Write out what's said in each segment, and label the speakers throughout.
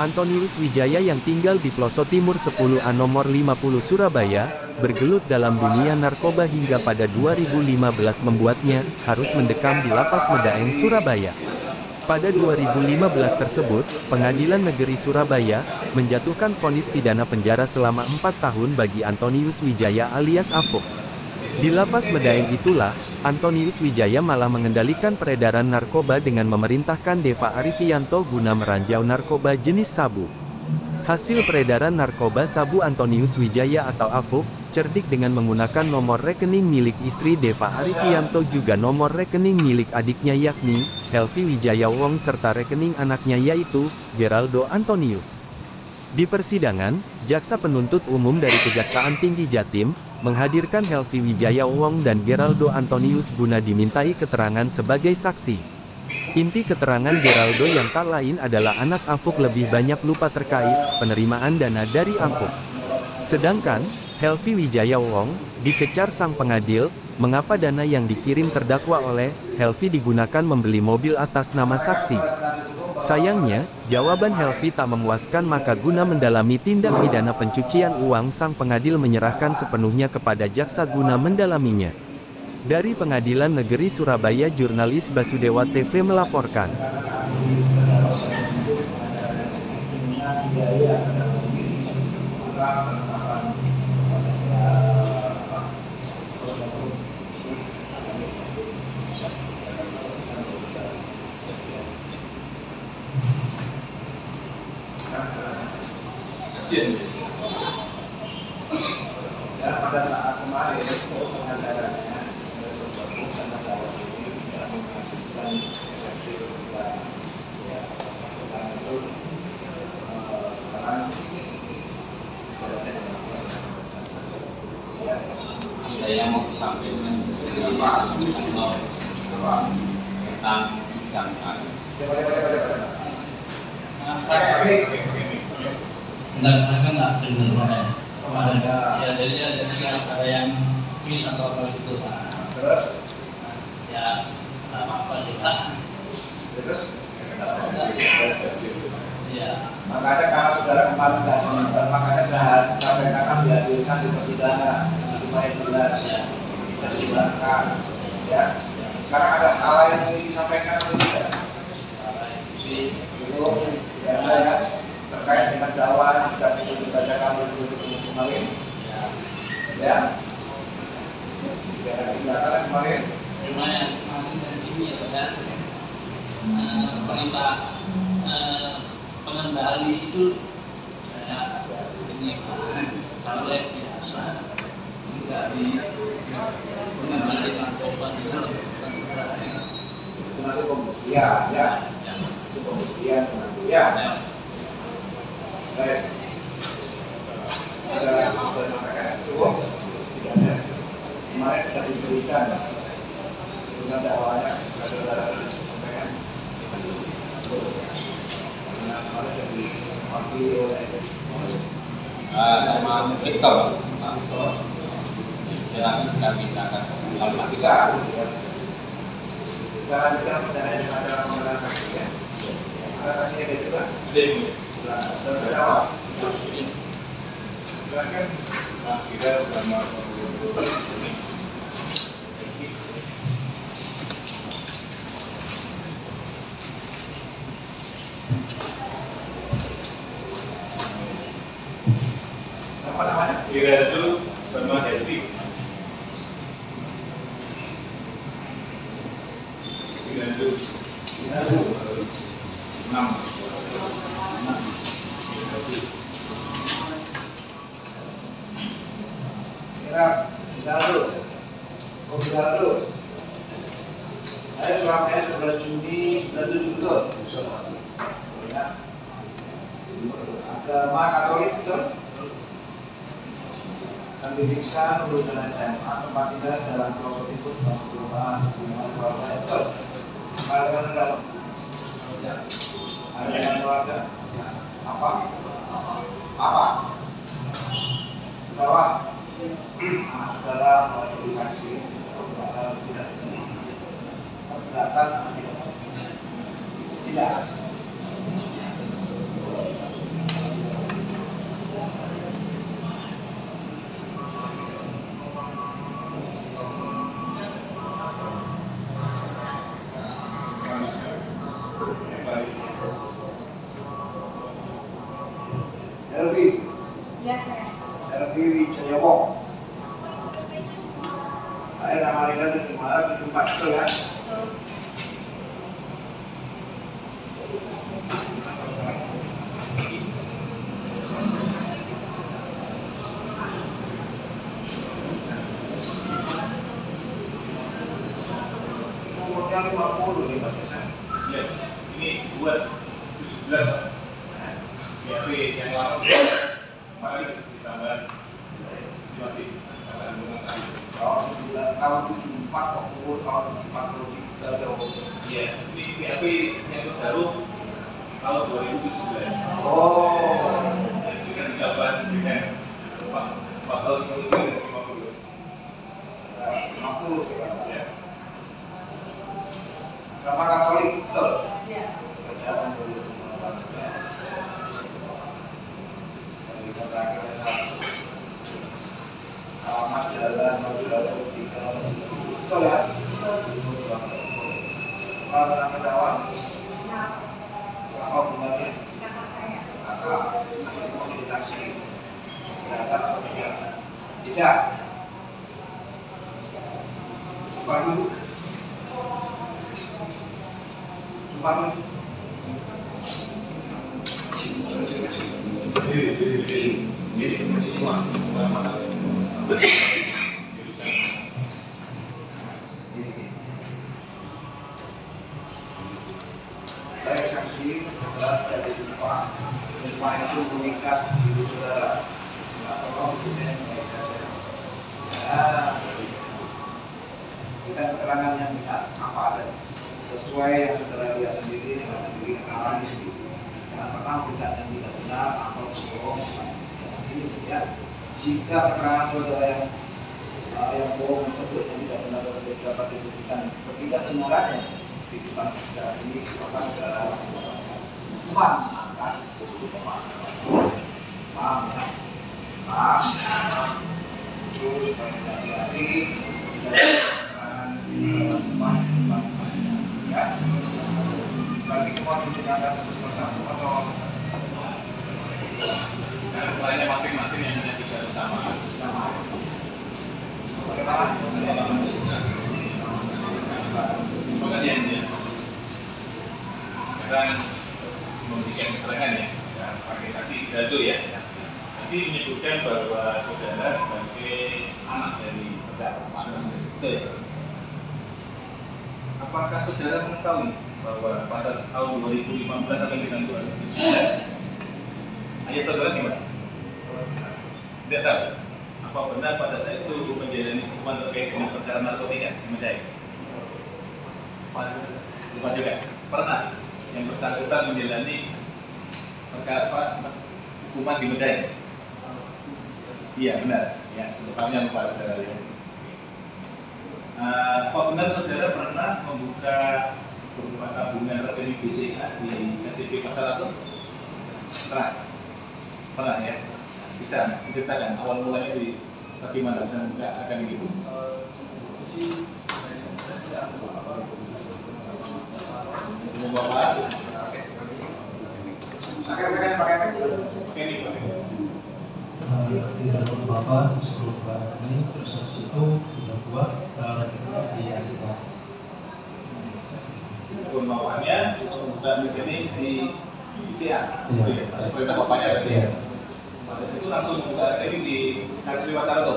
Speaker 1: Antonius Wijaya yang tinggal di pelosok timur 10A nomor 50 Surabaya, bergelut dalam dunia narkoba hingga pada 2015 membuatnya harus mendekam di Lapas Medaeng Surabaya. Pada 2015 tersebut, Pengadilan Negeri Surabaya menjatuhkan vonis pidana penjara selama 4 tahun bagi Antonius Wijaya alias Afuk. Di Lapas Medaeng itulah, Antonius Wijaya malah mengendalikan peredaran narkoba dengan memerintahkan Deva Arifianto guna meranjau narkoba jenis sabu. Hasil peredaran narkoba sabu Antonius Wijaya atau Afuk, cerdik dengan menggunakan nomor rekening milik istri Deva Arifianto juga nomor rekening milik adiknya yakni, Helvi Wijaya Wong serta rekening anaknya yaitu, Geraldo Antonius. Di persidangan, Jaksa Penuntut Umum dari Kejaksaan Tinggi Jatim, menghadirkan Helvi Wijaya Wong dan Geraldo Antonius guna dimintai keterangan sebagai saksi. Inti keterangan Geraldo yang tak lain adalah anak Afuk lebih banyak lupa terkait penerimaan dana dari Afuk. Sedangkan, Helvi Wijaya Wong, dicecar sang pengadil, mengapa dana yang dikirim terdakwa oleh Helvi digunakan membeli mobil atas nama saksi. Sayangnya, jawaban Helvi tak memuaskan maka guna mendalami tindak pidana pencucian uang sang pengadil menyerahkan sepenuhnya kepada jaksa guna mendalaminya. Dari Pengadilan Negeri Surabaya jurnalis Basudewa TV melaporkan.
Speaker 2: Dan pada saat kemarin pengajarannya
Speaker 3: saya mau disampaikan tentang jangka. Berdasarkan nggak benar ya, jadi ada yang mis atau apa gitu Pak.
Speaker 2: terus
Speaker 3: Ya nggak apa-apa sih Pak.
Speaker 2: terus
Speaker 3: Ya.
Speaker 2: makanya kalau saudara kemarin nggak diminta, makanya sampai akan dihadirkan di persidangan supaya jelas dipersilakan ya. Sekarang ada hal lain yang ingin disampaikan atau tidak? Belum, tidak ada ya, terkait dengan dakwaan sudah dibacakan kemarin ya. Tidak ada tindakan kemarin.
Speaker 3: Cuma yang kemarin dari ini ya perintah pengendali itu saya ini kalau saya biasa enggak di pengendali narkoba di dalam
Speaker 2: Itu nanti pembuktian ya. Itu pembuktian nanti ya. Baik. Ada yang sudah sampaikan cukup? Tidak ada. Kemarin sudah diberikan dengan dakwaannya saudara sampaikan. Karena kemarin sudah diwakili oleh
Speaker 3: nama Victor.
Speaker 2: Victor.
Speaker 3: Silakan kami akan
Speaker 2: Kalau kita lanjutkan pertanyaan yang ada pembelaan saksi ya. Ada saksinya ada juga. Terdakwa.
Speaker 4: Silakan Mas Fidel sama Pak Gubernur.
Speaker 2: Apa namanya?
Speaker 4: Iradu sama Helvi. Iradu 6.
Speaker 2: Geraldo. Oh, Geraldo. Saya suratnya 11 Juni 97 betul. Ya. Agama Katolik betul. Pendidikan lulusan SMA, tempat tinggal dalam pelosok timur, rumah keluarga betul. Ada dengan dalam. Ada dengan keluarga. Apa? Apa? Bahwa anak saudara mau jadi saksi, keberatan tidak? Keberatan tidak? cuma 50 nih Pak Jason.
Speaker 4: Ya, ini buat 17 Pak. BAP yang lama mari ditambah masih
Speaker 2: tahun 74 kok umur tahun 43 jauh.
Speaker 4: Iya, ini BAP yang terbaru tahun 2017.
Speaker 2: Oh,
Speaker 4: Dan sekarang digambar dengan Pak tahun kemudian 50.
Speaker 2: 50
Speaker 4: Ya.
Speaker 2: Agama Katolik betul.
Speaker 5: Iya.
Speaker 2: Kerjaan dulu dari terakhir alamat jalan Madura 3 betul ya. Kalau Kedawan apa hubungannya?
Speaker 5: Kakak saya.
Speaker 2: Kakak mau jadi saksi kelihatan atau tidak? Tidak. Suka dulu. Suka dulu. Saya saksi adalah dari Jumpa. Jumpa itu mengikat hidup saudara. Atau kamu punya yang baik saja. Ya, kita keterangan yang bisa apa adanya. Sesuai yang saudara lihat sendiri dengan sendiri keterangan sendiri. Jangan pernah memberikan yang tidak benar atau bohong. Ini ya. Jika keterangan saudara yang bohong tersebut yang tidak benar dapat dibuktikan ketidakbenarannya di depan saudara ini silakan saudara hukuman atas paham ya, paham terus hati-hati dari keterangan ya bagi semua digunakan satu persatu atau
Speaker 4: Karena perannya masing-masing yang hanya bisa bersama.
Speaker 2: bagaimana?
Speaker 4: Terima kasih Anda. Sekarang memberikan keterangan ya, sekarang pakai saksi Dado ya. Nanti menyebutkan bahwa saudara sebagai anak dari terdakwa. Betul ya? Apakah saudara mengetahui bahwa pada tahun 2015 sampai dengan 2017 ayat saudara gimana? Tidak tahu. Apa benar pada saat itu menjalani hukuman terkait dengan perkara narkotika di Medan? Bukan juga. Pernah yang bersangkutan menjalani perkara hukuman di Medan? Iya benar. Ya, sebetulnya lupa saudara. Apa benar saudara pernah membuka berupa tabungan rekening BCA di KCP Pasar Ratu? Pernah ya? Bisa menceritakan awal mulanya di bagaimana bisa membuka rekening itu? Umum Bapak? Oke nih Pak.
Speaker 6: Di Bapak sebelum ini terus habis itu sudah buat di Asita.
Speaker 4: Bapaknya membuka rekening di BCA.
Speaker 6: Iya.
Speaker 4: Perintah bapaknya berarti ya. Pada situ langsung membuka rekening di KCP Pasar Ratu.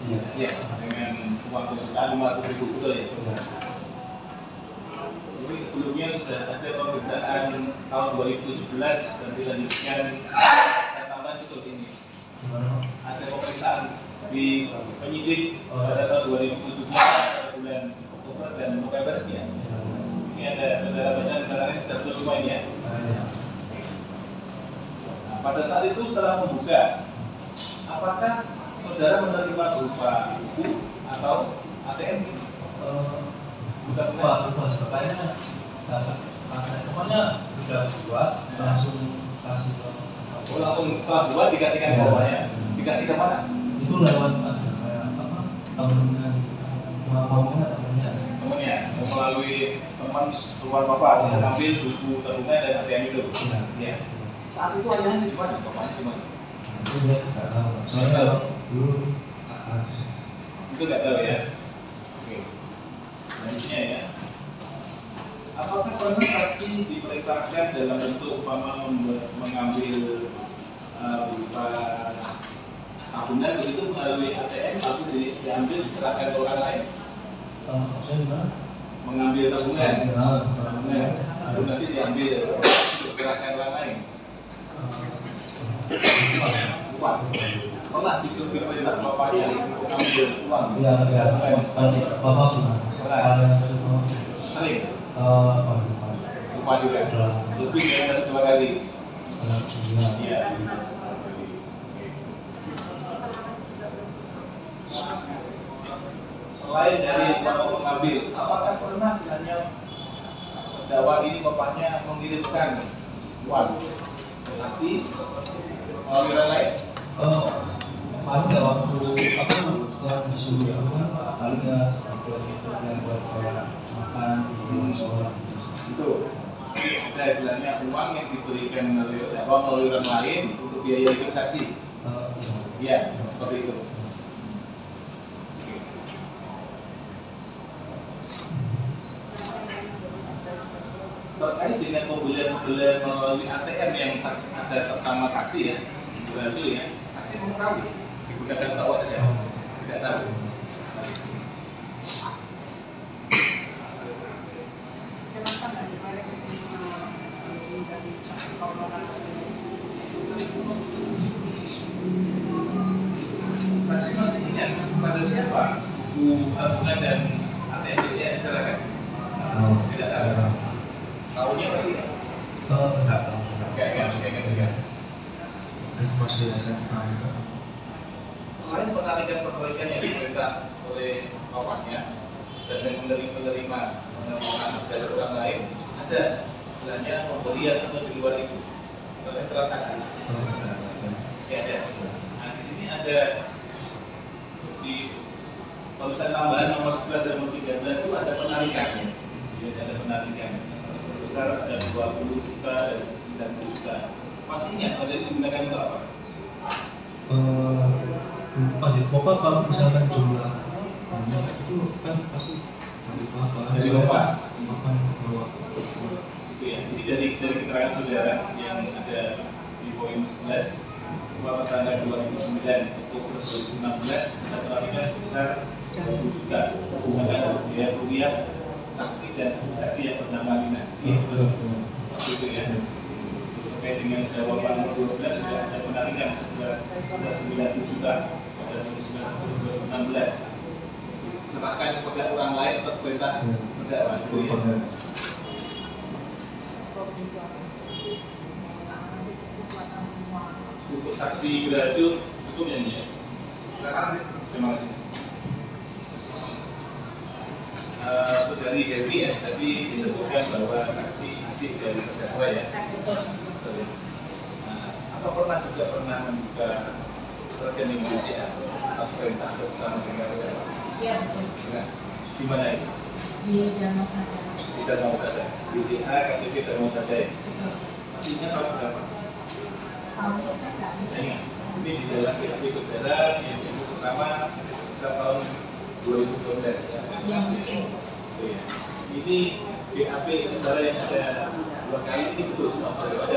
Speaker 6: Iya.
Speaker 4: Iya. Dengan uang kesukaan 500.000 betul ya.
Speaker 6: Iya.
Speaker 4: Jadi sebelumnya sudah ada pemberitaan tahun 2017 dan dilanjutkan tambahan betul ini. Ada pemeriksaan di penyidik pada tahun 2017 pada bulan Oktober dan November ya. Ini ada saudara banyak keterangan sudah betul semua ini ya. Nah, pada saat itu setelah membuka, apakah saudara menerima berupa buku atau ATM? Bukan
Speaker 6: Pak, itu sebabnya pokoknya sudah buat langsung kasih ke
Speaker 4: Oh, langsung setelah buat dikasihkan ke bapaknya. Dikasih ke mana?
Speaker 6: itu lewat kayak apa temennya temennya
Speaker 4: Temennya melalui teman suruhan bapak dia ambil buku tabungan dan ATM itu. Ya. Saat itu ayahnya di mana? Bapaknya di mana?
Speaker 6: itu dia nggak tahu soalnya dulu
Speaker 4: Itu nggak tahu ya. Oke. Selanjutnya ya. Apakah pernah saksi diperintahkan dalam bentuk umpama mengambil berupa tabungan begitu melalui ATM lalu diambil diserahkan ke orang lain?
Speaker 6: maksudnya gimana?
Speaker 4: mengambil tabungan, lalu nanti diambil serahkan orang lain. Uang. Pernah disuruh perintah bapaknya mengambil uang.
Speaker 6: Iya, bapak sudah.
Speaker 4: Sering. Lupa juga. Lebih dari 1-2 kali. Iya. Selain dari bapak mengambil, apakah pernah sebenarnya terdakwa ini bapaknya mengirimkan uang ke saksi melalui orang lain?
Speaker 6: Ada waktu apa yang disuruh ada sebagian yang buat kayak makan di sekolah.
Speaker 4: Itu ada istilahnya uang yang diberikan melalui orang lain untuk biaya hidup saksi. Iya, seperti itu. Terkait dengan pembelian melalui ATM yang ada atas nama saksi ya, berarti ya, saksi mengetahui digunakan untuk apa saja, tidak tahu. Saksi masih ingat pada siapa tabungan dan ATM BCA diserahkan? Tidak tahu. Tahunya pasti tidak tahu. Kayak
Speaker 6: Masih SMA.
Speaker 4: Selain penarikan yang diperintah oleh bapaknya dan menerima dari orang lain, ada istilahnya pembelian atau di luar itu oleh transaksi. Ya ada. Nah di sini ada di tulisan tambahan nomor 11 dan nomor 13 itu ada penarikannya. Jadi ada penarikan. Besar ada 20 juta dan 90 juta. Pastinya ada digunakan untuk apa?
Speaker 6: Bapak kalau misalkan jumlah banyak itu kan pasti dari bapak.
Speaker 4: Dari bapak.
Speaker 6: Makan bawa.
Speaker 4: Itu ya. Jadi dari keterangan saudara yang ada di poin 11 bahwa tanggal 2009 untuk 2016 ada penarikan sebesar 20 juta menggunakan biaya kuliah saksi dan saksi yang bernama Lina. Itu ya. Terkait dengan jawaban nomor 12 sudah ada penarikan sebesar 90 juta pada tahun 2016. Serahkan kepada orang lain atas perintah terdakwa. Untuk saksi Grado cukup ya ini ya. Terima kasih. Saudari Dewi ya, tadi disebutkan bahwa saksi adik dari terdakwa ya. Apa pernah membuka rekening BCA atas perintah atau bersama dengan terdakwa?
Speaker 5: Iya.
Speaker 4: Nah, di mana itu?
Speaker 5: Di Danau Sada.
Speaker 4: Di Danau Sada. BCA KTP Danau Sada ya. Masih ingat tahun berapa?
Speaker 5: Tahunnya saya nggak ingat.
Speaker 4: Ini di dalam BAP saudara yang pertama sekitar tahun 2012 ya.
Speaker 5: Yang mungkin.
Speaker 4: Ya. Ini BAP saudara yang ada 2 kali ini betul semua saudara ada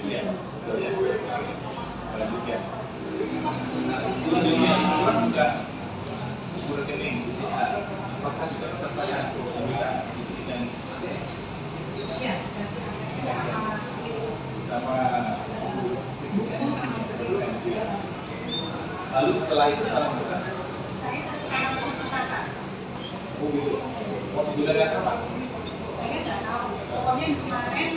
Speaker 4: ya. Betul ya. Lanjutkan. Selanjutnya setelah buka rekening BCA, apakah juga sertakan meminta dengan
Speaker 5: Iya.
Speaker 4: sama lalu setelah itu apa melakukan?
Speaker 5: Saya kasih langsung ke kakak.
Speaker 4: Oh gitu. Mau digunakan apa?
Speaker 5: Saya nggak tahu. Pokoknya kemarin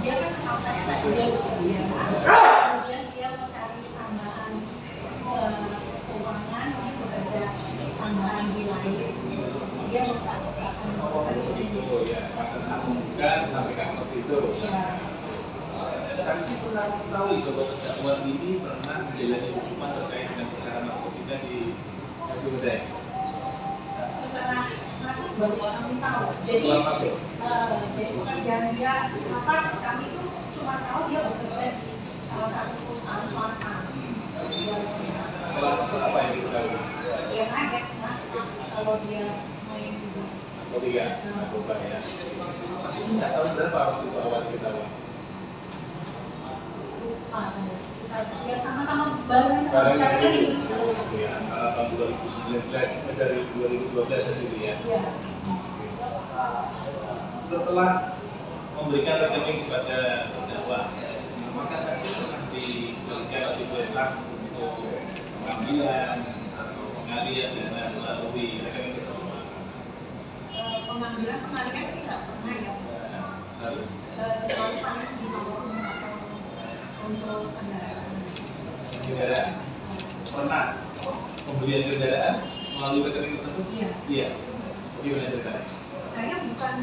Speaker 5: dia kan setahu saya tadi dia bekerja. Kemudian dia mau cari tambahan keuangan, dia bekerja tambahan di lain. Dia minta
Speaker 4: Oh ya, atas bukan sampaikan seperti itu.
Speaker 5: Iya.
Speaker 4: Saksi pernah mengetahui bahwa terdakwa ini pernah menjalani hukuman terkait dengan perkara narkotika di Bidai.
Speaker 5: Setelah masuk baru kami tahu.
Speaker 4: Setelah masuk.
Speaker 5: Jadi pekerjaan dia apa? Kami itu cuma tahu dia bekerja di salah satu perusahaan swasta.
Speaker 4: Setelah masuk apa yang diketahui?
Speaker 5: Dia kaget lah kalau dia main juga.
Speaker 4: Narkotika, narkoba ya. Masih nggak tahu berapa waktu itu awal diketahui?
Speaker 5: Ya sama-sama bareng sama
Speaker 4: Sekarang
Speaker 5: kami.
Speaker 4: ini ya, antara tahun 2019 dari 2012 tadi ya.
Speaker 5: Iya.
Speaker 4: setelah memberikan rekening kepada terdakwa, maka saksi pernah diberikan atau diperintah untuk pengambilan atau pengalian dana melalui rekening tersebut.
Speaker 5: Pengambilan kemarin sih nggak pernah ya.
Speaker 4: Lalu
Speaker 5: Kecuali paling di nomor atau untuk kendaraan.
Speaker 4: kendaraan pernah pembelian kendaraan melalui rekening tersebut?
Speaker 5: Iya.
Speaker 4: Iya. Gimana ceritanya?
Speaker 5: Saya bukan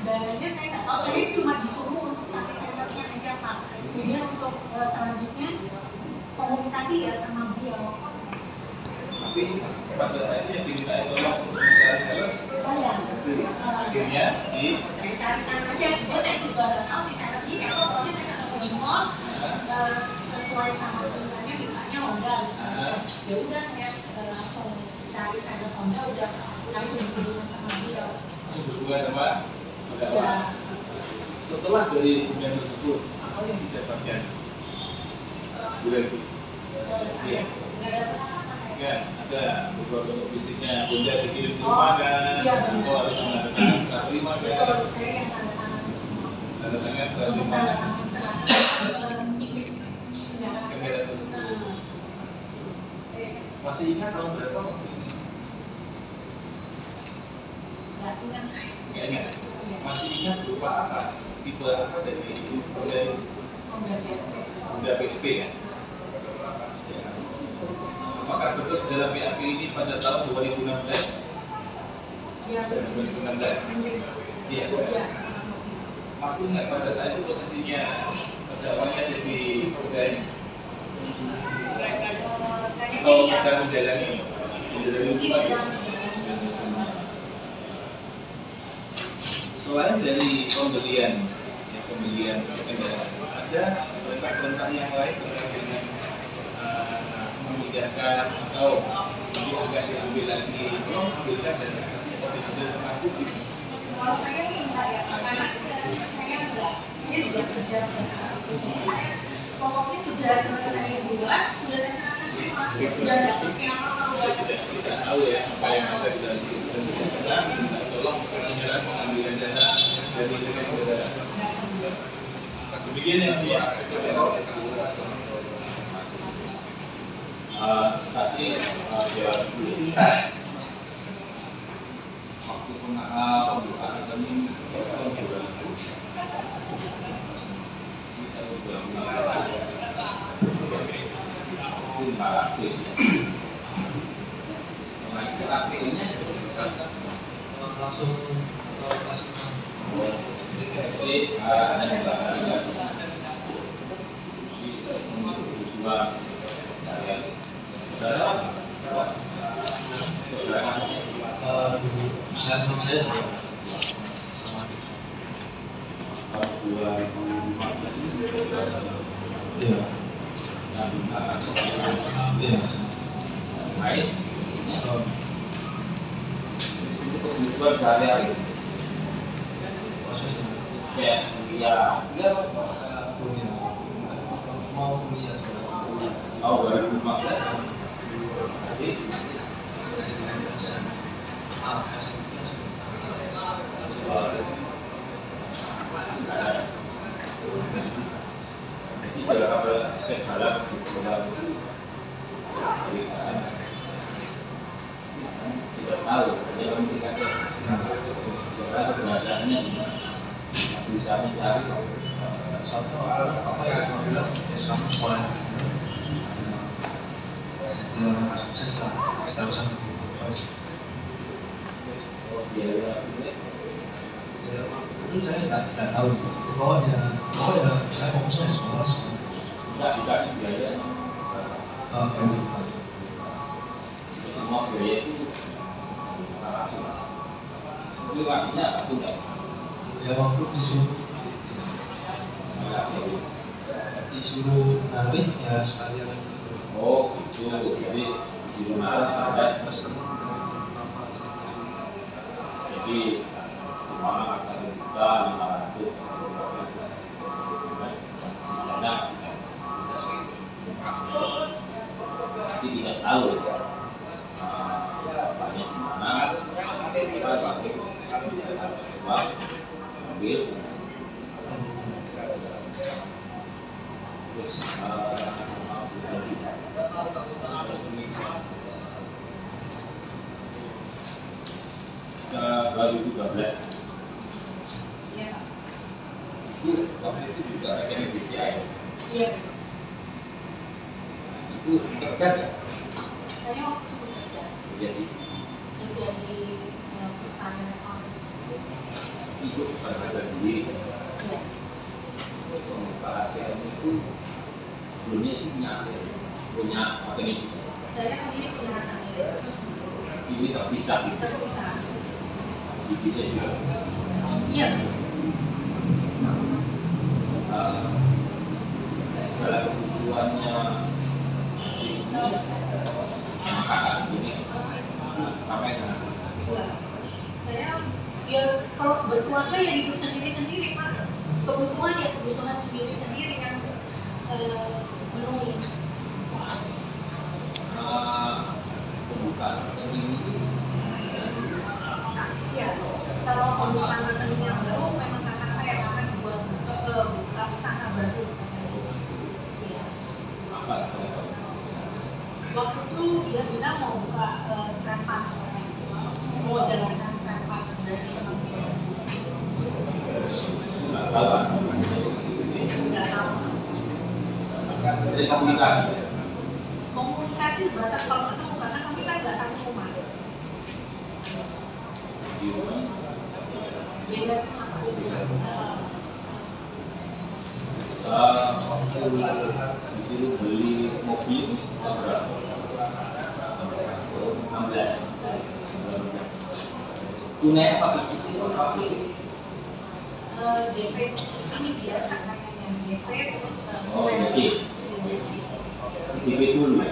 Speaker 5: dananya saya nggak tahu. Saya cuma disuruh untuk pakai senternya aja Pak. Kemudian untuk selanjutnya komunikasi ya sama beliau.
Speaker 4: Tapi pada saat itu yang diminta tolong untuk mencari sales,
Speaker 5: Saya
Speaker 4: akhirnya di
Speaker 5: saya carikan aja. Saya juga nggak tahu sih saya sih. Saya pokoknya saya ketemu di mall sesuai sama perintahnya mintanya Honda. Ya udah saya langsung cari saya Honda udah langsung berhubungan sama beliau.
Speaker 4: berhubungan sama terdakwa. Setelah dari hubungan tersebut, apa yang didapatkan? Berarti iya.
Speaker 5: Nggak ada apa-apa saya.
Speaker 4: Kan ada beberapa bentuk fisiknya, bunda dikirim ke rumah kan,
Speaker 5: Iya, benar.
Speaker 4: oh harus tanda tangan setelah terima kan,
Speaker 5: Betul, saya yang tanda tangan semua.
Speaker 4: tanda tangan setelah
Speaker 5: Untuk
Speaker 4: terima
Speaker 5: tanda tangan serat isi
Speaker 4: kendaraan tersebut. Masih ingat tahun berapa?
Speaker 5: Nggak ingat saya.
Speaker 4: Nggak ingat.
Speaker 5: Iya.
Speaker 4: Masih ingat berupa apa? Tipe apa dari bunda PIP ya? Apakah betul di dalam PAP ini pada tahun 2016?
Speaker 5: Iya, betul.
Speaker 4: 2016. Iya.
Speaker 5: Iya.
Speaker 4: Masih ingat pada saat itu posisinya terdakwanya jadi pegawai atau sedang menjalani hukuman? Selain dari pembelian kendaraan, ada perintah-perintah yang lain terkait dengan memindahkan atau ini agak diambil lagi, tolong ambilkan dan diambil sama publik.
Speaker 5: Kalau saya sih enggak ya, karena saya enggak, saya juga kerja bersama. Saya pokoknya sudah selesai buat, sudah saya serahkan semua, sudah dapat yang
Speaker 4: Saya tidak tahu ya apa yang ada di dalam itu, dan tidak pernah minta tolong penyerahan pengambilan dana dari rekening saudara. Demikian yang dia.
Speaker 7: Tadi dia waktu pembukaan rekening tahun 2000 kita sudah melakukan 500. Nah itu API-nya
Speaker 6: langsung kasih
Speaker 7: jadi ada yang dua
Speaker 6: saya sama saya iya iya
Speaker 7: baik kebutuhan sehari-hari ya
Speaker 6: mau kuliah
Speaker 7: oh 2015 jadi jadi kalau segala kebutuhan tidak tahu dia memberikan segala keberadaannya bisa mencari
Speaker 6: satu apa yang saya bilang ya kamu sekolah saya sukses lah seterusnya itu saya tidak tahu pokoknya saya fokusnya di sekolah
Speaker 7: tidak dikasih biaya semua biaya itu itu kasihnya apa tuh enggak
Speaker 6: ya waktu disuruh narik ya sekalian
Speaker 7: oh itu jadi di rumah ada pesen jadi cuma akan juta 500 di sana tapi tidak tahu banyak di mana kita pakai uang mobil. Terus baru 13.
Speaker 5: Iya, Pak.
Speaker 7: Itu waktu itu juga rekening BCA ya?
Speaker 5: Iya.
Speaker 7: Itu kerja nggak?
Speaker 5: Saya waktu itu bekerja.
Speaker 7: Jadi
Speaker 5: Kerja di perusahaan rekam.
Speaker 7: itu pada sendiri.
Speaker 5: Iya.
Speaker 7: Pembuka ATM itu sebelumnya itu punya rekening.
Speaker 5: Saya sendiri punya rekening.
Speaker 7: Ini terpisah gitu.
Speaker 5: Terpisah.
Speaker 7: Bisa juga.
Speaker 5: Iya.
Speaker 7: Dalam kebutuhannya ini kakak ini sampai sana.
Speaker 5: Iya. Saya ya kalau berkeluarga ya hidup sendiri-sendiri, Pak. Kebutuhan ya kebutuhan sendiri-sendiri yang memenuhi.
Speaker 7: Pembukaan rekening itu
Speaker 5: Ya, kalau pembukaan rekening yang baru memang kakak saya akan buat buka usaha baru. Iya.
Speaker 7: apa?
Speaker 5: Waktu itu dia bilang mau buka spare part, mau jalankan spare part dari emang
Speaker 7: Nggak tahu kan?
Speaker 5: nggak tahu.
Speaker 7: Jadi komunikasi.
Speaker 5: Komunikasi sebatas kalau ketemu karena kami kan nggak satu rumah. Beda rumah.
Speaker 7: Waktu itu beli mobil berapa? 16. Tunai apa itu?
Speaker 5: DP ini biasa kan yang DP terus
Speaker 7: Oh, DP. DP dulu.
Speaker 5: Ya.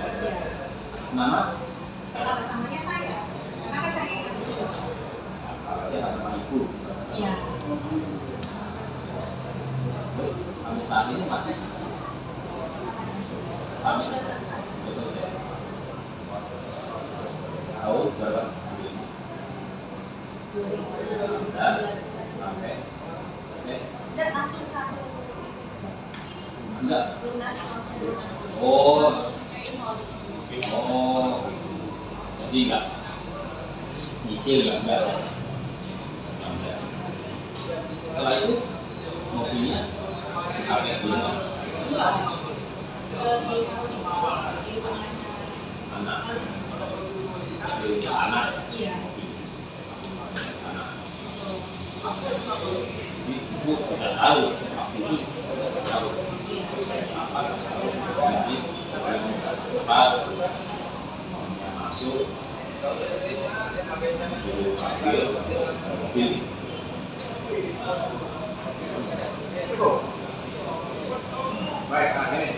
Speaker 7: Nama?
Speaker 5: Namanya saya, karena kan saya yang dulu.
Speaker 7: Saya nama ibu.
Speaker 5: Iya.
Speaker 7: Terus sampai saat ini masih
Speaker 5: Oh, sudah selesai.
Speaker 7: tahun berapa?
Speaker 5: 2016.
Speaker 7: Sampai
Speaker 5: Dan langsung satu
Speaker 7: enggak.
Speaker 5: lunas langsung lunas.
Speaker 7: Oh, jadi enggak nyicil enggak. Setelah itu mobilnya sampai belum anak
Speaker 5: Iya.
Speaker 7: anak jadi ibu sudah tahu waktu itu sudah tahu apa jadi cepat masuk suruh ambil mobil.
Speaker 2: Baik, ini.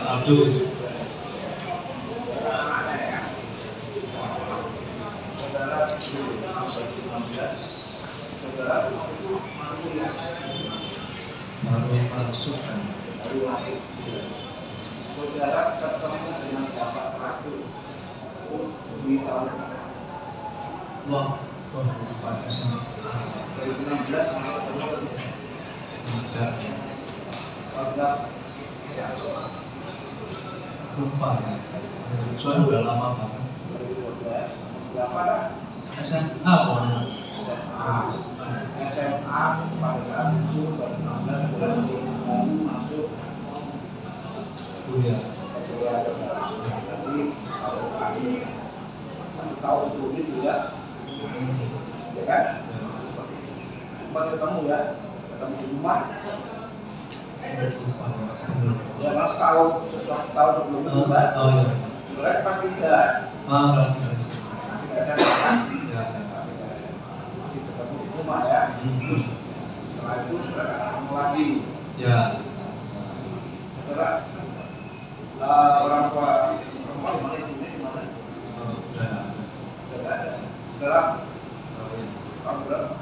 Speaker 6: Abdul.
Speaker 2: Anak-anaknya ya. Saudara 2016. Saudara itu masih ya.
Speaker 6: Baru masuk kan.
Speaker 2: Baru lahir. Saudara ketemu dengan Bapak Ratu di tahun
Speaker 6: Wah, lupa SMA.
Speaker 2: 2016 masih ketemu
Speaker 6: Ada.
Speaker 2: pada ya
Speaker 6: Lupa ya. Soalnya udah lama banget.
Speaker 2: 2012 berapa dah?
Speaker 6: SMA pokoknya.
Speaker 2: SMA pada saat itu 2016 bulan masih baru masuk
Speaker 6: Kuliah.
Speaker 2: kuliah. Jadi pada saat ini 1 tahun kuliah juga, ya kan? Masih ketemu ya, ketemu di rumah.
Speaker 6: Lupa.
Speaker 2: Ya kan setahun sebelum itu kan?
Speaker 6: Oh iya.
Speaker 2: Bulan pas 3
Speaker 6: Kelas 3.
Speaker 2: masih SMA kan?
Speaker 6: Ya.
Speaker 2: Masih ketemu di rumah ya. Setelah itu sudah ketemu lagi.
Speaker 6: Ya.
Speaker 2: Setelah orang tua perempuan mana ibunya di mana?
Speaker 6: Udah.
Speaker 2: Sudah ada. Setelah tahun berapa?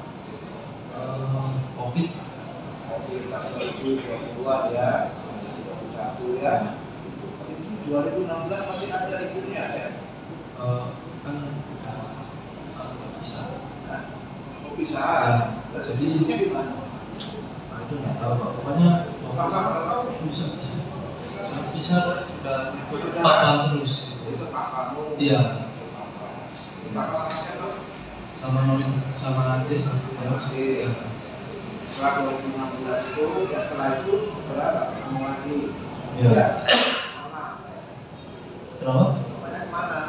Speaker 6: COVID.
Speaker 2: Covid tahun 2022 ya, 2021 ya. Itu 2016 masih ada ibunya ya.
Speaker 6: Kan udah bisa.
Speaker 2: Oh, bisa.
Speaker 6: Jadi
Speaker 2: ini di mana?
Speaker 6: itu nggak tahu Pak. Pokoknya
Speaker 2: Kakak tahu.
Speaker 6: bisa sudah papa terus.
Speaker 2: Itu kakakmu.
Speaker 6: Iya.
Speaker 2: Kakak sama siapa?
Speaker 6: Sama adik.
Speaker 2: Oke. Setelah 2016 itu, ya setelah itu berapa? Kamu lagi.
Speaker 6: Iya.
Speaker 2: Ya. Mana?
Speaker 6: Kenapa?
Speaker 2: Banyak mana?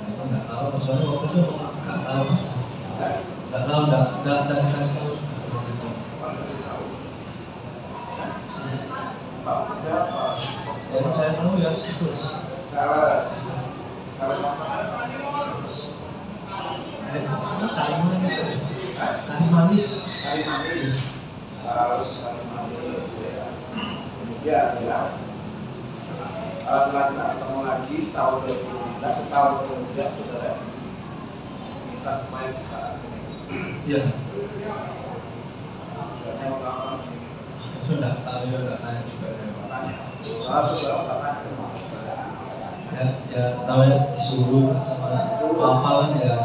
Speaker 6: Aku nggak tahu. Soalnya waktu itu nggak tahu. Nggak dikasih tahu.
Speaker 2: Pak, siapa?
Speaker 6: Yang saya tahu yang situs.
Speaker 2: Sales. Sales apa?
Speaker 6: Sari manis. Sari manis.
Speaker 2: Sari manis. Sari manis. Ya. Kemudian setelah kita ketemu lagi tahun 2015, setahun kemudian saudara kita main saat ini.
Speaker 6: Iya.
Speaker 2: Sudah tengok kapan?
Speaker 6: Sudah tahu ya, tanya juga ya.
Speaker 2: Saudara tanya
Speaker 6: Ya tahu ya, disuruh sama papa kan ya.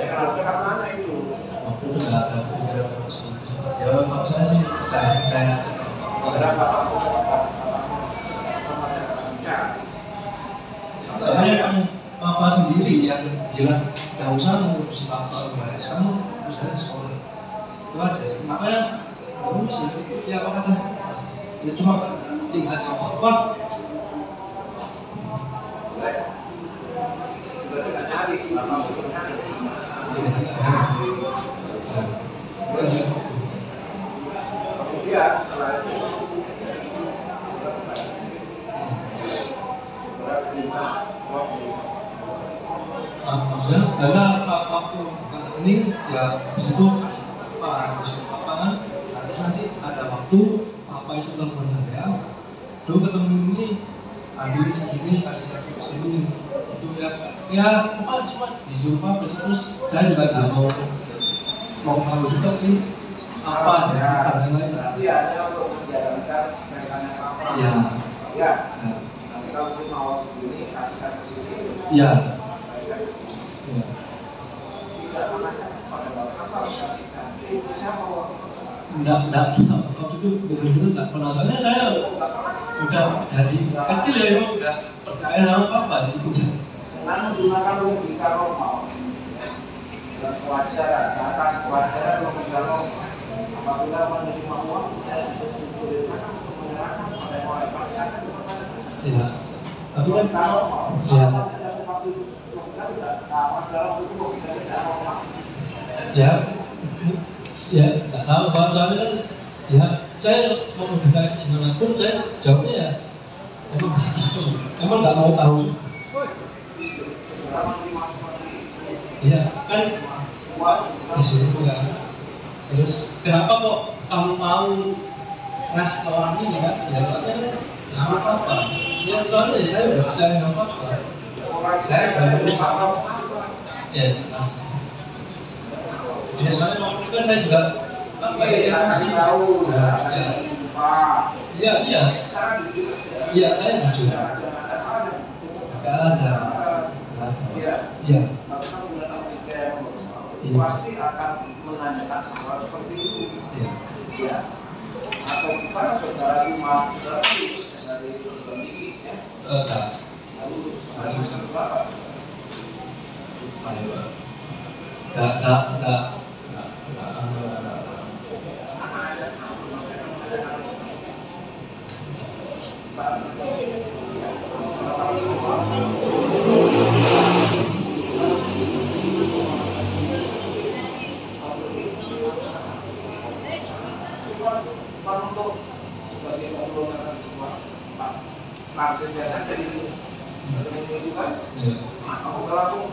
Speaker 2: Kan nanya itu.
Speaker 6: Waktu itu nggak ada pikiran sama sekali. Ya kalau saya sih percaya aja.
Speaker 2: Ada apa?
Speaker 6: Soalnya kan papa sendiri yang bilang nggak usah ngurusin papa guys, kamu usahanya sekolah. Itu aja sih. Makanya kamu sih ya apa kata? Ya cuma tinggal coba.
Speaker 2: Berarti nggak nyari sih, bapak mau nyari. Kemudian setelah itu berapa
Speaker 6: Maksudnya karena waktu ini ya disitu apa kan harus nanti ada waktu apa itu telepon saya dulu ketemu ini ambil segini kasih ke sini itu ya apa cuma disuruh apa terus saya juga nggak mau tahu juga sih apa ya yang lain
Speaker 2: berarti hanya untuk menjalankan rencana apa ya nanti kalau punya waktu ini kasihkan ke sini
Speaker 6: ya
Speaker 2: tidak namanya pada bapak harus kasihkan siapa
Speaker 6: enggak waktu itu benar-benar enggak pernah soalnya saya udah dari kecil ya emang udah percaya sama papa jadi udah
Speaker 2: dengan menggunakan logika normal dan kewajaran ke atas kewajaran logika normal apabila menerima uang tidak bisa diperlukan untuk menyerahkan pada yang oleh masyarakat
Speaker 6: ya tapi kan
Speaker 2: kalau
Speaker 6: ya
Speaker 2: tidak seperti itu logika tidak dalam itu logika tidak normal
Speaker 6: ya nggak tahu kalau soalnya kan ya saya mau bertanya gimana pun saya jawabnya ya emang nggak mau tahu juga iya kan disuruh kan terus kenapa kok kamu mau ngasih ke orang ini kan ya soalnya sama apa ya soalnya saya udah percaya sama apa saya udah sama ya ya soalnya waktu itu kan saya juga
Speaker 2: kasih tahu
Speaker 6: iya saya jujur nggak ada iya
Speaker 2: pasti akan menanyakan hal seperti itu ya atau bukan saudara cuma serius dari berpendiki ya lalu harus berapa
Speaker 6: nggak
Speaker 2: Langsung biasa jadi itu kan, aku kalau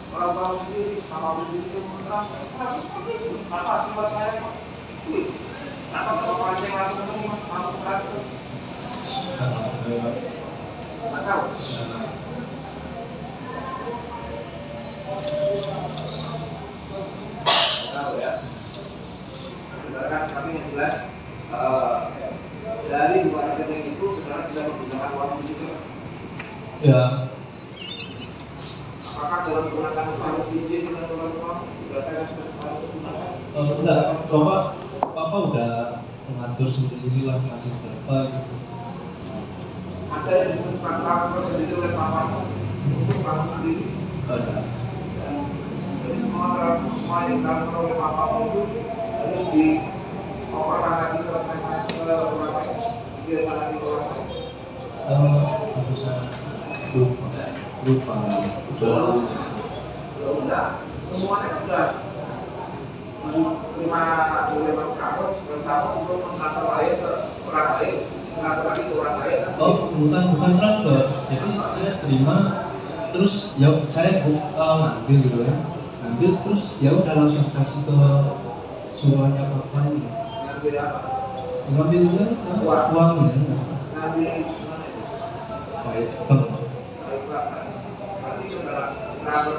Speaker 2: orang tahu sendiri, sama sendiri yang menerangkan, kenapa seperti itu? Kenapa sifat saya? Kenapa kalau pancing langsung ketemu masuk terakhir? Nggak tahu. Tahu ya. Sebenarnya tapi yang jelas dari dua rekening itu sebenarnya bisa menggunakan uang digital.
Speaker 6: ya
Speaker 2: Apakah dalam menggunakan itu harus izin dengan orang tua? Berapa yang harus digunakan?
Speaker 6: Enggak, Papa udah mengatur sendiri lah ngasih berapa gitu.
Speaker 2: Ada yang ditentukan transfer sendiri oleh papa untuk kamu sendiri.
Speaker 6: Ada.
Speaker 2: Jadi semua yang transfer oleh papa itu harus dioperkan lagi ke orang lain, dikirimkan lagi ke orang lain.
Speaker 6: Aku saya lupa.
Speaker 2: Udah, semuanya kan udah terima kamu untuk mentransfer lain ke orang lain, transfer lagi ke orang lain.
Speaker 6: Oh, bukan transfer. Jadi saya terima, terus ya saya ngambil gitu ya, ngambil terus ya udah langsung kasih ke suruhannya Papa ini.
Speaker 2: Ngambil apa?
Speaker 6: Ngambil uangnya.
Speaker 2: Ngambil gimana itu?
Speaker 6: Baik, bang.
Speaker 2: Berarti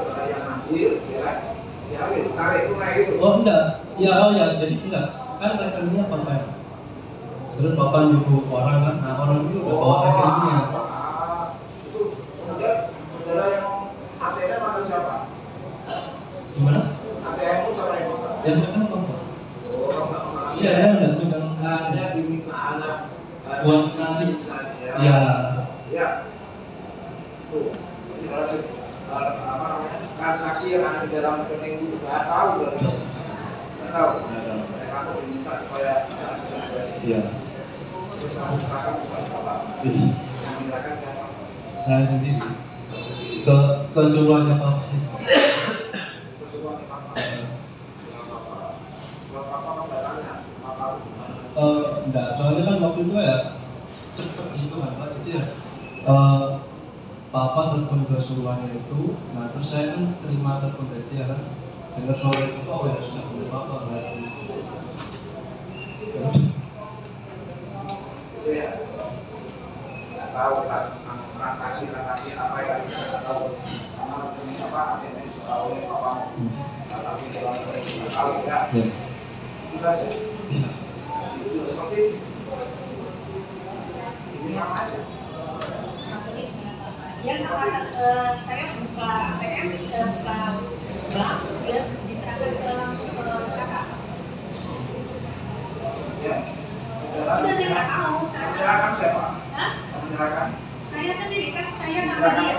Speaker 2: saudara yang ngambil, ya kan? Diambil, tarik tunai itu.
Speaker 6: Oh enggak, ya jadi enggak. Kan rekeningnya Papa ya. Terus Papa nyuruh orang kan, nah orang itu udah bawa rekeningnya.
Speaker 2: Itu kemudian saudara yang ATM makan siapa?
Speaker 6: Gimana?
Speaker 2: ATM itu sama yang makan?
Speaker 6: Yang rekan Papa.
Speaker 2: Oh, enggak mengalami.
Speaker 6: Iya, saya udah pegang.
Speaker 2: Hanya diminta anak.
Speaker 6: Uang kenali. Iya.
Speaker 2: Ya. Tuh, jadi lanjut. Apa namanya? Transaksi yang ada di dalam rekening itu nggak tahu berarti. Nggak tahu. Mereka tuh diminta supaya
Speaker 6: Iya.
Speaker 2: terus kamu serahkan kepada Bapak.
Speaker 6: Jadi
Speaker 2: Yang menyerahkan siapa?
Speaker 6: saya sendiri ke suruhannya Papa.
Speaker 2: Kesuruhan Papa. Kalau Papa kan datangnya, Papa gimana?
Speaker 6: Enggak, soalnya kan waktu itu ya cepet gitu kan Pak, jadi ya Papa telepon ke suruhannya itu, nah terus saya kan terima telepon dari dia kan, dengar suara itu, oh ya sudah boleh Papa kan.
Speaker 2: Itu ya, nggak tahu kan transaksi apa yang kita nggak tahu. Karena ini apa akhirnya disuruh oleh Papa. Tapi dalam rekening nggak tahu ya.
Speaker 6: Ya.
Speaker 2: Itu aja. Itu seperti ini namanya.
Speaker 5: Ya sama saya buka ATM, buka bank, dia diserahkan langsung ke kakak.
Speaker 2: Ya.
Speaker 5: Udah saya nggak tahu.
Speaker 2: Menyerahkan siapa?
Speaker 5: Hah?
Speaker 2: Menyerahkan.
Speaker 5: Saya sendiri kan saya sama dia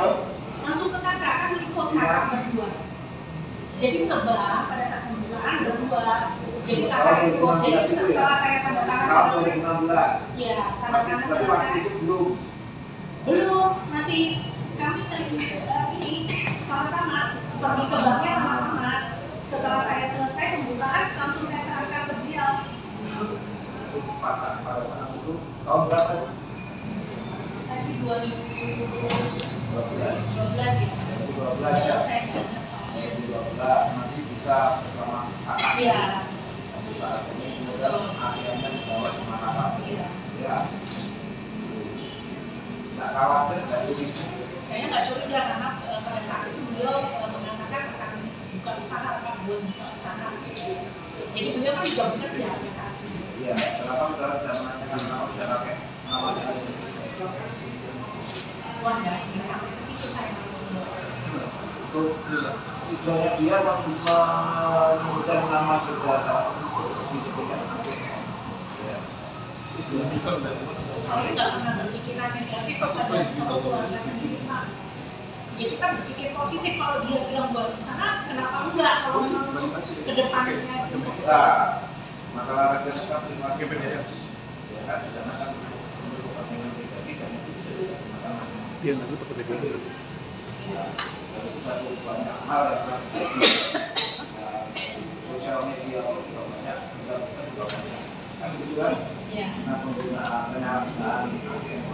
Speaker 5: langsung ke kakak kan ikut kakak berdua. Jadi ke bank pada saat pembukaan berdua. Jadi kakak ikut. Jadi setelah saya tanda tangan
Speaker 2: Tahun
Speaker 5: selesai.
Speaker 2: 2016.
Speaker 5: Ya, tanda tangan
Speaker 2: Berarti waktu
Speaker 5: selesai.
Speaker 2: itu
Speaker 5: Belum, masih kami sering ini sama-sama pergi ke banknya sama-sama. Setelah saya selesai pembukaan langsung saya serahkan ke dia.
Speaker 2: pada saat itu tahun berapa?
Speaker 5: Tadi 2012 ya.
Speaker 2: 2012 ya.
Speaker 5: Saya nggak ingat.
Speaker 2: 2012 masih bisa bersama kakak.
Speaker 5: Iya.
Speaker 2: Saat ini kemudian akhirnya dibawa sama kakak.
Speaker 5: Iya.
Speaker 2: Ya. Nggak khawatir dari itu.
Speaker 5: Saya nggak curiga karena pada saat itu beliau mengatakan akan buka usaha apa buat buka usaha. Jadi beliau kan juga bekerja pada saat itu.
Speaker 2: Iya. Kenapa saudara tidak menanyakan nama saudara kayak namanya?
Speaker 5: Wah, nggak sampai ke situ saya.
Speaker 2: Itu tujuannya dia menyebutkan nama saudara disebutkan ATM. Ya. Itu
Speaker 5: Saya nggak pernah berpikiran negatif kepada keluarga sendiri, Pak. Ya kita berpikir positif kalau dia bilang buat usaha, kenapa enggak kalau memang ke depannya itu.
Speaker 2: Nah, masalah rakyat tetap masih beda ya kan, karena kan untuk kepentingan pribadi dan itu bisa digunakan.
Speaker 8: Iya, masuk ke PPD.
Speaker 2: Ya, itu satu banyak hal yang kan sosial media juga banyak, kita juga banyak kan gitu kan.
Speaker 5: Ya.
Speaker 2: Nah, penggunaan penyalahgunaan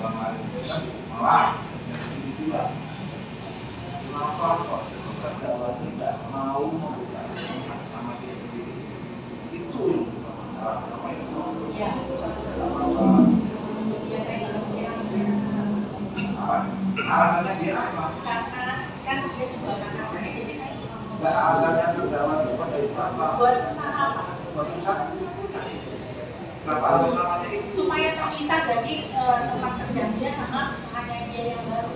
Speaker 2: orang lain itu kan malah jadi juga. Kenapa kok terdakwa tidak mau membuka sama dia sendiri? Itu yang masalah apa itu?
Speaker 5: Ya.
Speaker 2: Apa?
Speaker 5: Ya saya nggak berpikiran
Speaker 2: Apa? Alasannya dia apa?
Speaker 5: karena kan dia juga kakak saya, jadi saya cuma
Speaker 2: Enggak, alasannya terdakwa itu dari apa?
Speaker 5: buat usaha apa?
Speaker 2: Buat usaha itu punya. Kenapa harus namanya itu?
Speaker 5: Supaya terpisah dari tempat kerja dia sama usahanya dia yang baru.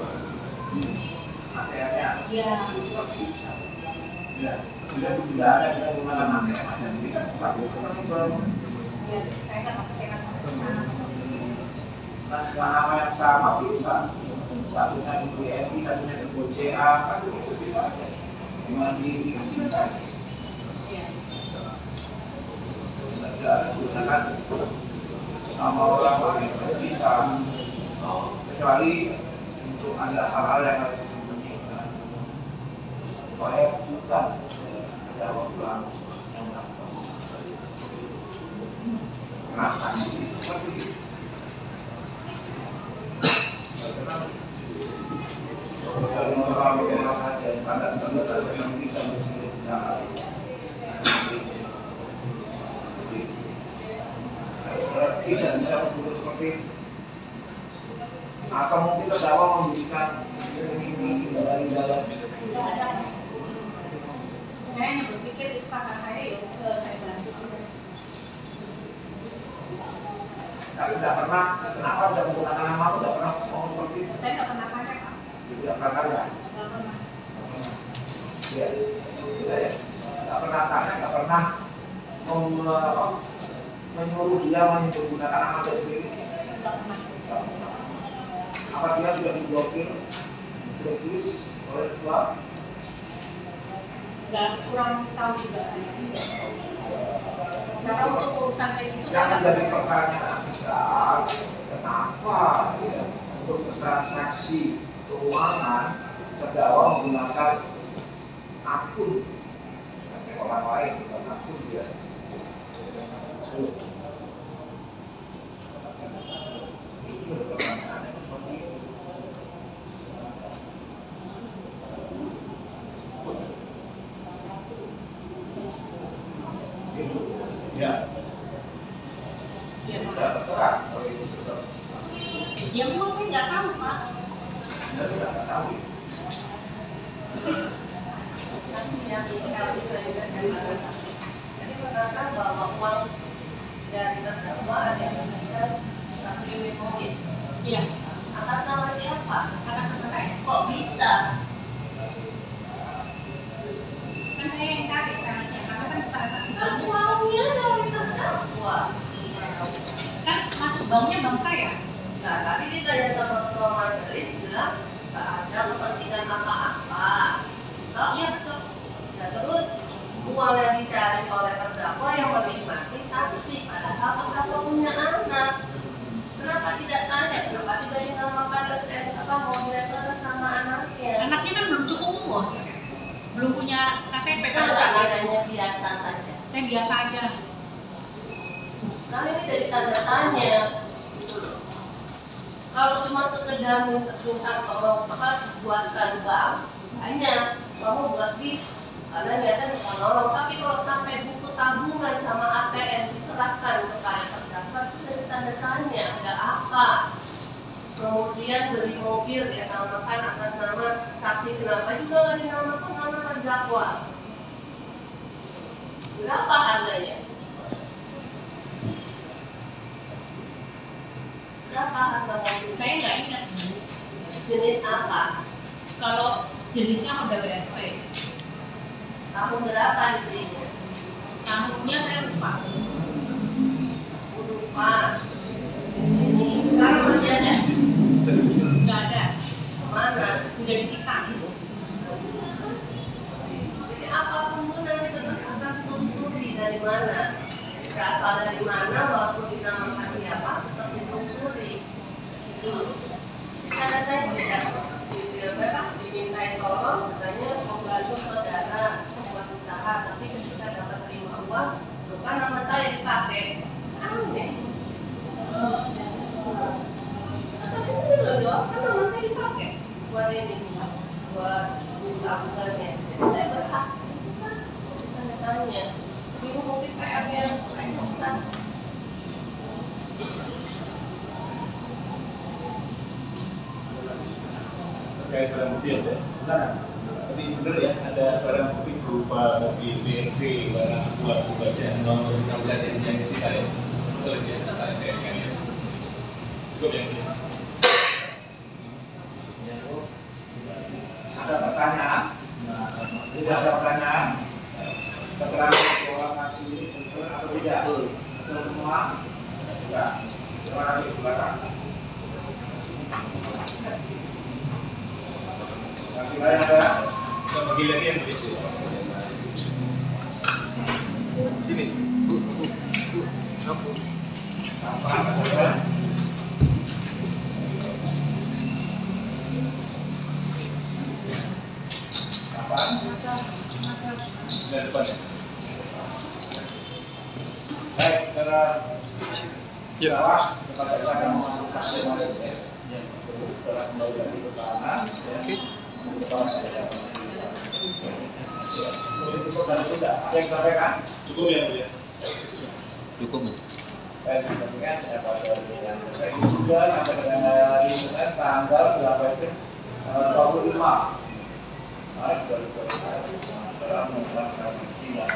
Speaker 2: ATM-nya
Speaker 5: Iya.
Speaker 2: Ya, tidak ada kita gimana nanti ada bisa buka belum.
Speaker 5: Iya, saya nggak pakai sampai ke sana.
Speaker 2: Nah, sekarang nama yang sama bisa satunya di BNI, satunya di BCA, kan itu bisa aja. Cuma di bisa.
Speaker 5: Iya.
Speaker 2: Tidak ada gunakan sama orang lain bisa. Kecuali untuk ada hal-hal yang harus disembunyikan. Supaya bukan ada orang yang melakukan. Kenapa sih? Seperti itu. Kalau orang yang ada standar-standar yang bisa disembunyikan. Tidak bisa membuat seperti itu. Atau mungkin terdakwa memberikan ini dari dalam.
Speaker 5: Tidak ada. Saya hanya berpikir itu kakak saya, ya saya bantu aja.
Speaker 2: Tapi tidak pernah, kenapa tidak menggunakan nama aku tidak pernah ngomong seperti itu.
Speaker 5: Saya nggak pernah tanya kak.
Speaker 2: Tidak pernah tanya.
Speaker 5: Nggak pernah.
Speaker 2: Ya, tidak ya. Tidak pernah tanya, tidak pernah menyuruh dia menggunakan nama dia sendiri.
Speaker 5: Nggak pernah.
Speaker 2: Apa dia sudah diblokir, blacklist oleh ketua?
Speaker 5: Nggak, kurang tahu juga saya. Karena untuk urusan kayak gitu
Speaker 2: Jangan
Speaker 5: saya
Speaker 2: jadi pertanyaan besar. Kenapa ya, untuk transaksi keuangan terdakwa menggunakan akun orang lain, bukan akun dia. Itu pertanyaan yang seperti itu. Ya,
Speaker 5: ya,
Speaker 2: tidak terang kalau itu sudah.
Speaker 5: ya memang saya nggak tahu pak.
Speaker 2: Anda tidak ketahui.
Speaker 8: Jadi menerangkan bahwa uang dari terdakwa ada yang diberikan 1 unit mobil.
Speaker 5: Iya,
Speaker 8: Atas nama siapa?
Speaker 5: atas nama saya.
Speaker 8: Kok bisa?
Speaker 5: Kan saya yang cari sanksinya, karena kan transaksi
Speaker 8: Kan
Speaker 5: bank.
Speaker 8: uangnya dari terdakwa.
Speaker 5: Kan masuk banknya bank saya.
Speaker 8: Nah, tadi ditanya sama ketua majelis bilang tak ada kepentingan apa-apa. Toh?
Speaker 5: Iya betul.
Speaker 8: Nah, terus uang yang dicari oleh terdakwa yang menikmati saksi, padahal terdakwa punya anak. Kenapa tidak tanya? Kenapa tidak dinamakan mobil itu atas nama anaknya?
Speaker 5: Anaknya kan belum cukup umur, belum punya KTP.
Speaker 8: Bisa nggak adanya biasa saja?
Speaker 5: Saya biasa aja.
Speaker 8: Nah ini jadi tanda tanya. Kalau cuma sekedar minta tolong buatkan bank, hanya kamu buat bit, karena niatnya bukan nolong. Tapi kalau sampai buku tabungan sama ATM diserahkan kepada terdakwa, itu jadi tanda tanya, ada apa? Kemudian beli mobil dia namakan atas nama saksi, kenapa juga nggak dinamakan nama terdakwa? Berapa harganya? Berapa harga mobil?
Speaker 5: Saya nggak ingat
Speaker 8: Jenis apa?
Speaker 5: kalau jenisnya Honda BRV.
Speaker 8: Tahun berapa dibelinya?
Speaker 5: Tahunnya saya lupa.
Speaker 8: Lupa. Ini sekarang masih ada?
Speaker 5: Nggak ada.
Speaker 8: Kemana?
Speaker 5: Udah disita.
Speaker 8: Jadi apapun itu nanti tetap akan telusuri dari mana, berasal dari mana, walaupun dinamakan siapa, tetap ditelusuri. Itu. Karena saya tidak dimintai tolong, katanya membantu saudara membuat usaha, tapi ketika dapat terima uang, bukan nama saya dipakai. Aneh. Tapi saya belum jawab, kan nama saya dipakai buat ini, buat tabungannya. Jadi saya berhak. Tanya-tanya. Bingung mungkin PR-nya yang besar.
Speaker 4: Terkait barang bukti ya, tapi benar ya, ada barang bukti berupa mobil BRV barang buat bacaan nomor 16 yang disita ya, betul ya, setelah STNK ya, cukup ya.
Speaker 2: Ada pertanyaan? Tidak ada pertanyaan. Keterangan bahwa kasih ini betul atau tidak? Betul semua? Ya. Terima kasih. Silakan. Kasih lain ada?
Speaker 4: Kita bagi lagi yang begitu. Sini. Dan depannya.
Speaker 2: Baik, saudara. Ya. Kepada saya memasukkan ya. Setelah kembali dari keterangan, ya. Cukup dan sudah. Ada yang sampaikan?
Speaker 4: Cukup ya, Bu ya.
Speaker 7: Cukup.
Speaker 2: Baik, kemudian dapat dari yang saya juga sampai dengan hari Senin tanggal berapa itu? 25 Maret 2021. Dalam melakukan transisi yang